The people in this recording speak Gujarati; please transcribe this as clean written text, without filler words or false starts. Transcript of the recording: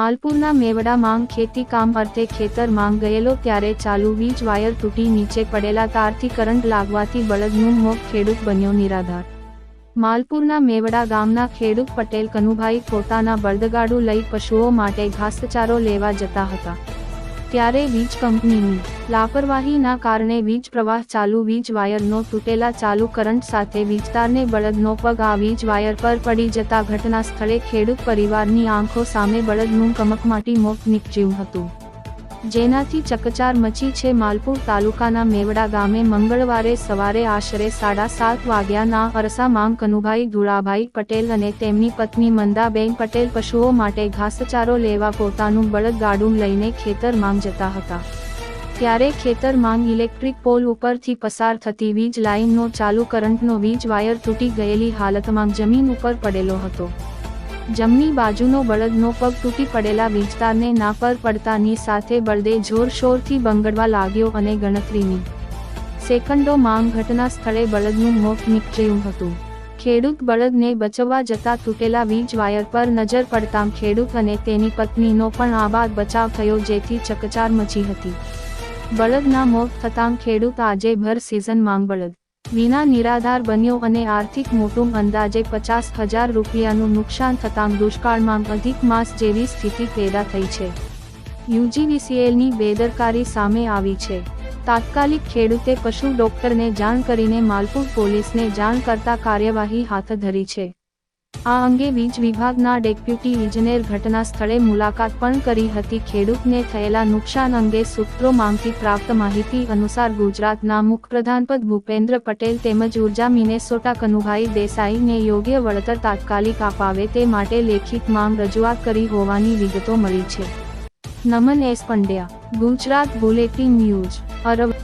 માલપુરના મેવડામાં ખેતી કામ અર્થે ખેતરમાં ગયેલો ત્યારે ચાલુ વીજ વાયર તૂટી નીચે પડેલા તારથી કરંટ લાગવાથી બળદનું મોત, ખેડૂત બન્યો નિરાધાર। માલપુરના મેવડા ગામના ખેડૂત પટેલ કનુભાઈ પોતાના બળદગાડું લઈ પશુઓ માટે ઘાસચારો લેવા જતા હતા, ત્યારે વીજ કંપનીની લાપરવાહીના કારણે વીજ પ્રવાહ ચાલુ વીજ વાયરનો તૂટેલા ચાલુ કરંટ સાથે વીજતારને બળદનો પગ આ વીજ વાયર પર પડી જતા ઘટના સ્થળે ખેડૂત પરિવારની આંખો સામે બળદનું કમકમાટી મોત નીપજ્યું હતું, જેનાથી ચકચાર મચી છે। માલપુર તાલુકાના મેવડા ગામે મંગળવારે સવારે આશરે 7:30 વાગ્યાના અરસામાં કનુભાઈ ધુળાભાઈ પટેલ અને તેમની પત્ની મંદાબેન પટેલ પશુઓ માટે ઘાસચારો લેવા પોતાનું બળદગાડું લઈને ખેતરમાં જતા હતા, ત્યારે ખેતરમાં ઇલેક્ટ્રિક પોલ ઉપરથી પસાર થતી વીજ લાઇનનો ચાલુ કરંટનો વીજ વાયર તૂટી ગયેલી હાલતમાં જમીન ઉપર પડેલો હતો। જમણી બાજુનો બળદનો પગ તૂટી પડેલા વીજતારને ના પર પડતાની સાથે બળદે જોરશોરથી બંગડવા લાગ્યો અને ગણતરીની સેકન્ડોમાં ઘટના સ્થળે બળદનું મોત નીપજ્યું હતું। ખેડૂત બળદને બચાવવા જતા તૂટેલા વીજ વાયર પર નજર પડતાં ખેડૂત અને તેની પત્નીનો પણ આબાદ બચાવ થયો, જેથી ચકચાર મચી હતી। બળદના મોત થતાં ખેડૂત આજે ભર સિઝનમાં બળદ વિના નિરાધાર બન્યો અને આર્થિક મોટું અંદાજે 50,000 રૂપિયાનું નુકસાન થતાં દુષ્કાળમાં અધિક માસ જેવી સ્થિતિ પેદા થઈ છે। યુજીવીસીએલની બેદરકારી સામે આવી છે। તાત્કાલિક ખેડૂતે પશુ ડોક્ટરને જાણ કરીને માલપુર પોલીસને જાણ કરતા કાર્યવાહી હાથ ધરી છે। આ અંગે વીજ વિભાગના ડેપ્યુટી ઇજનેર ઘટના સ્થળે મુલાકાત પણ કરી હતી। ખેડૂતને થયેલા નુકસાન અંગે સૂત્રોમાંથી પ્રાપ્ત માહિતી અનુસાર ગુજરાતના મુખ્યપ્રધાન પદ ભૂપેન્દ્ર પટેલ તેમજ ઉર્જા મિનેસોટા કનુભાઈ દેસાઈને યોગ્ય વળતર તાત્કાલિક અપાવે તે માટે લેખિતમાં રજૂઆત કરી હોવાની વિગતો મળી છે। નમન S Pandya, Gujarat bulletin news, Aravalli.